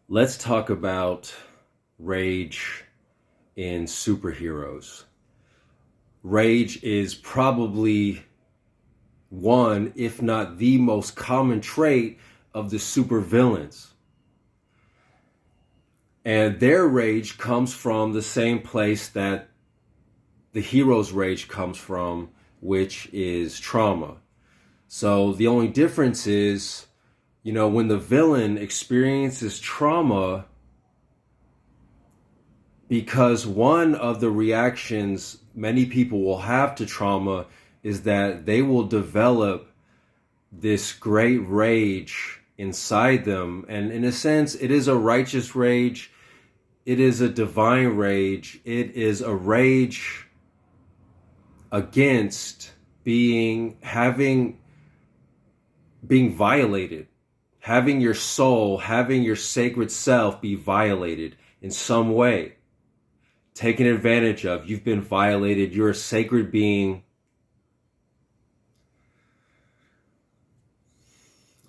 Let's talk about rage in superheroes. Rage is probably one, if not the most common trait of the supervillains. And their rage comes from the same place that the hero's rage comes from, which is trauma. So the only difference is, when the villain experiences trauma, because one of the reactions many people will have to trauma is that they will develop this great rage inside them. And in a sense, it is a righteous rage. It is a divine rage. It is a rage against being violated, having your soul, having your sacred self be violated in some way, taken advantage of. You've been violated. You're a sacred being.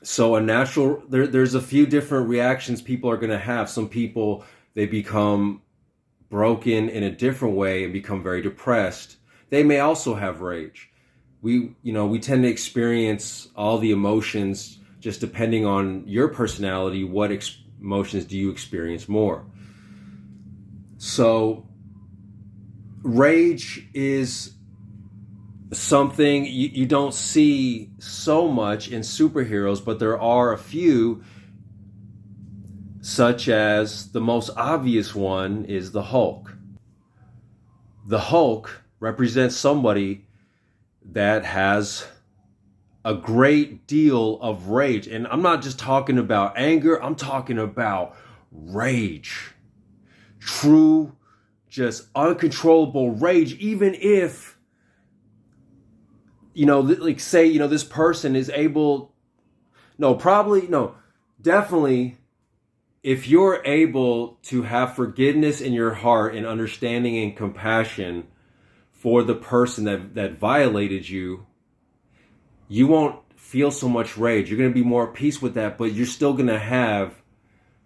So there's a few different reactions people are going to have. Some people, they become broken in a different way and become very depressed. They may also have rage. We tend to experience all the emotions just depending on your personality. What emotions do you experience more? So rage is something you don't see so much in superheroes, but there are a few, such as the most obvious one is the Hulk. The Hulk represents somebody that has a great deal of rage. And I'm not just talking about anger, I'm talking about rage. True, just uncontrollable rage, even if, like say, this person is able, definitely, if you're able to have forgiveness in your heart and understanding and compassion for the person that violated you, you won't feel so much rage. You're going to be more at peace with that, but you're still going to have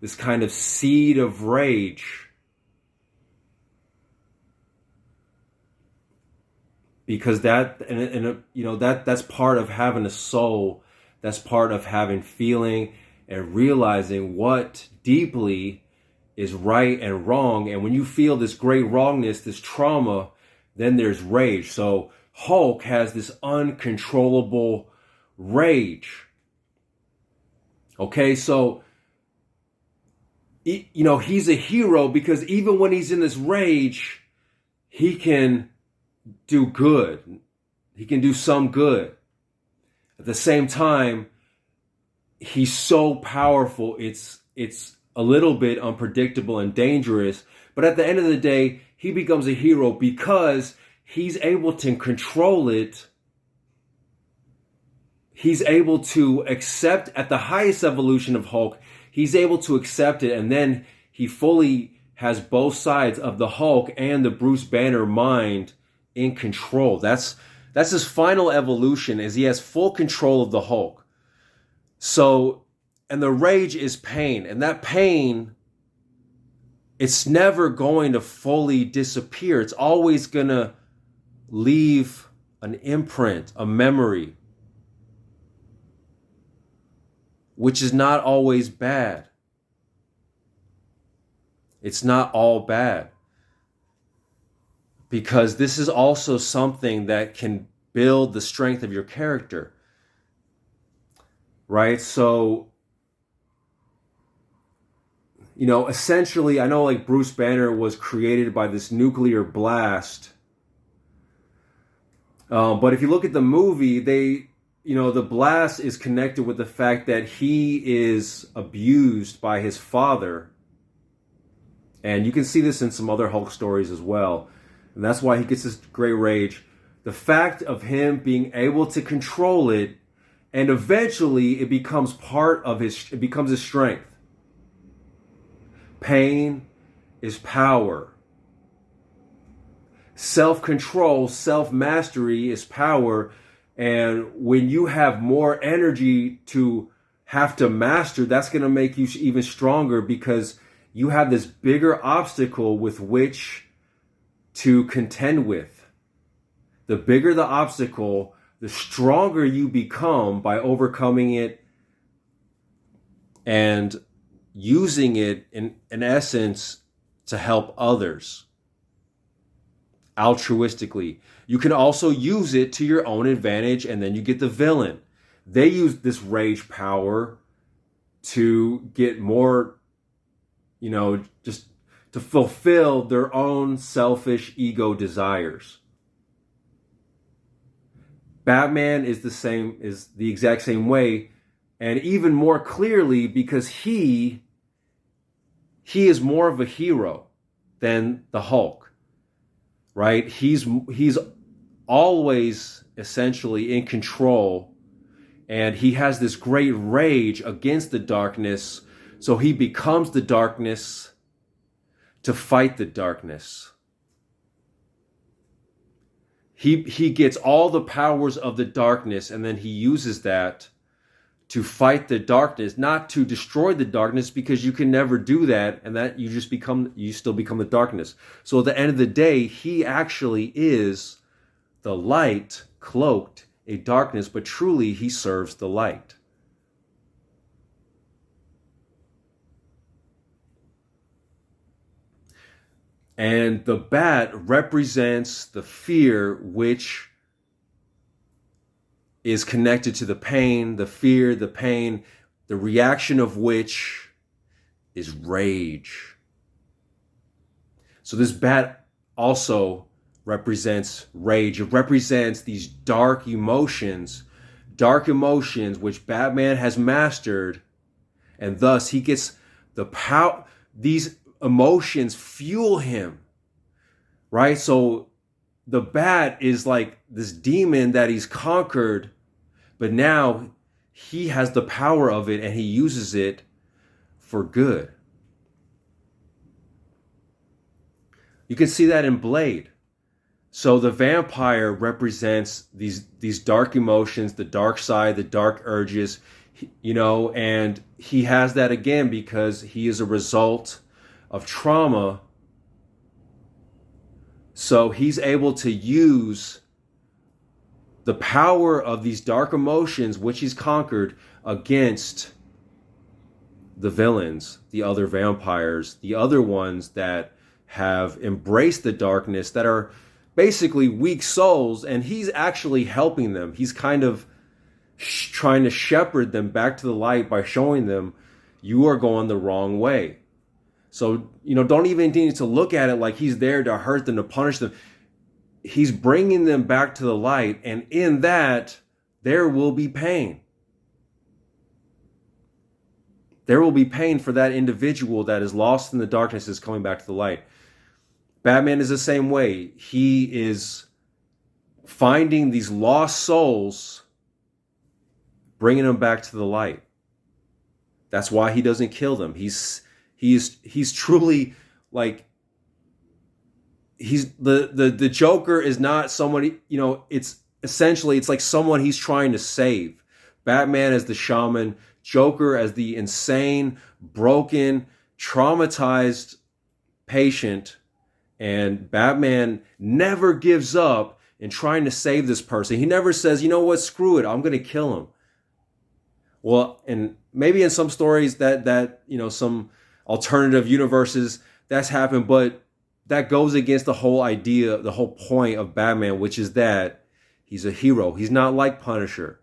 this kind of seed of rage because that's part of having a soul. That's part of having feeling and realizing what deeply is right and wrong. And when you feel this great wrongness, this trauma, then there's rage. So Hulk has this uncontrollable rage. Okay, so he's a hero because even when he's in this rage, he can do good. He can do some good. At the same time, he's so powerful, it's a little bit unpredictable and dangerous. But at the end of the day, he becomes a hero because he's able to control it. He's able to accept, at the highest evolution of Hulk, he's able to accept it, and then he fully has both sides of the Hulk and the Bruce Banner mind in control. That's his final evolution, is he has full control of the Hulk. So, and the rage is pain, and that pain, it's never going to fully disappear. It's always going to leave an imprint, a memory, which is not always bad. It's not all bad. Because this is also something that can build the strength of your character. Right? So, essentially, I know like Bruce Banner was created by this nuclear blast. But if you look at the movie, the blast is connected with the fact that he is abused by his father. And you can see this in some other Hulk stories as well. And that's why he gets this great rage. The fact of him being able to control it, and eventually it becomes it becomes his strength. Pain is power. Self-control, self-mastery is power. And when you have more energy to have to master, that's going to make you even stronger because you have this bigger obstacle with which to contend with. The bigger the obstacle, the stronger you become by overcoming it and using it in essence to help others altruistically. You can also use it to your own advantage, and then you get the villain. They use this rage power to get more, just to fulfill their own selfish ego desires. Batman is the exact same way, and even more clearly because he is more of a hero than the Hulk, right? He's always essentially in control. And he has this great rage against the darkness, so he becomes the darkness to fight the darkness. He gets all the powers of the darkness, and then he uses that to fight the darkness, not to destroy the darkness, because you can never do that, and that you still become the darkness. So at the end of the day, he actually is the light cloaked a darkness, but truly he serves the light. And the bat represents the fear which is connected to the pain, the fear, the pain, the reaction of which is rage. So this bat also represents rage. It represents these dark emotions which Batman has mastered, and thus he gets the power. These emotions fuel him, right? So the bat is like this demon that he's conquered, but now he has the power of it and he uses it for good. You can see that in Blade. So the vampire represents these dark emotions, the dark side, the dark urges, and he has that again because he is a result of trauma. So he's able to use the power of these dark emotions, which he's conquered, against the villains, the other vampires, the other ones that have embraced the darkness, that are basically weak souls, and he's actually helping them. He's kind of trying to shepherd them back to the light by showing them you are going the wrong way. So, don't even need to look at it like he's there to hurt them, to punish them. He's bringing them back to the light, and in that, there will be pain. There will be pain for that individual that is lost in the darkness, is coming back to the light. Batman is the same way. He is finding these lost souls, bringing them back to the light. That's why he doesn't kill them. He's truly like, he's the Joker is not somebody, it's like someone he's trying to save. Batman as the shaman, Joker as the insane, broken, traumatized patient. And Batman never gives up in trying to save this person. He never says, you know what, screw it, I'm going to kill him. Well, and maybe in some stories that some alternative universes that's happened, but that goes against the whole idea, the whole point of Batman, which is that he's a hero. He's not like Punisher.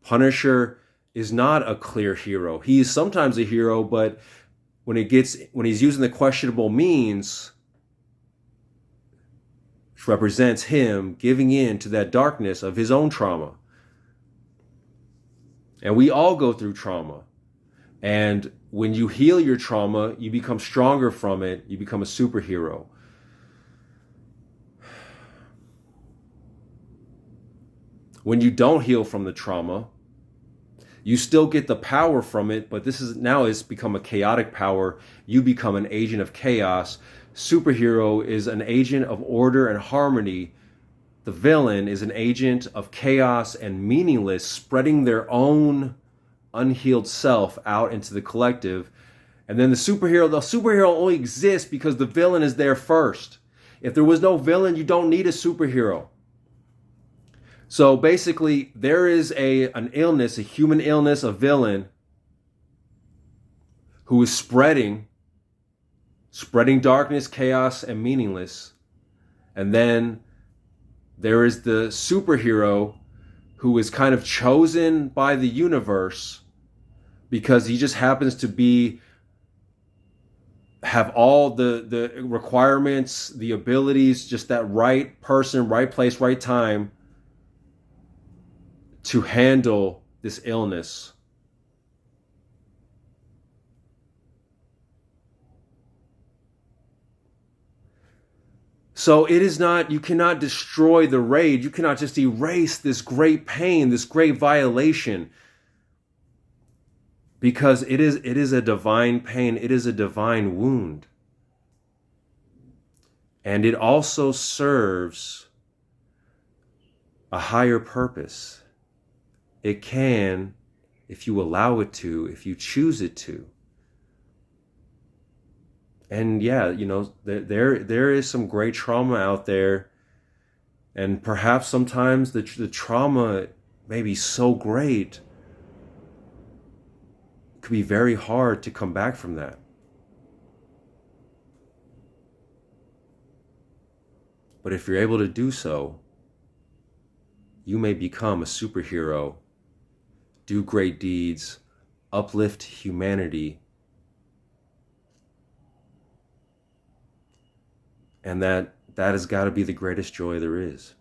Punisher is not a clear hero. He is sometimes a hero, but when he's using the questionable means, which represents him giving in to that darkness of his own trauma. And we all go through trauma. And when you heal your trauma, you become stronger from it. You become a superhero. When you don't heal from the trauma, you still get the power from it, but it's become a chaotic power. You become an agent of chaos. Superhero is an agent of order and harmony. The villain is an agent of chaos and meaningless, spreading their own unhealed self out into the collective. And then the superhero only exists because the villain is there first. If there was no villain, you don't need a superhero. So basically, there is an illness, a human illness, a villain who is spreading darkness, chaos, and meaningless. And then there is the superhero who is kind of chosen by the universe because he just happens to have all the requirements, the abilities, just that right person, right place, right time to handle this illness. So it is not, you cannot destroy the rage. You cannot just erase this great pain, this great violation. Because it is a divine pain. It is a divine wound. And it also serves a higher purpose. It can, if you allow it to, if you choose it to. And yeah, there is some great trauma out there. And perhaps sometimes the trauma may be so great, it could be very hard to come back from that. But if you're able to do so, you may become a superhero, do great deeds, uplift humanity. And that has got to be the greatest joy there is.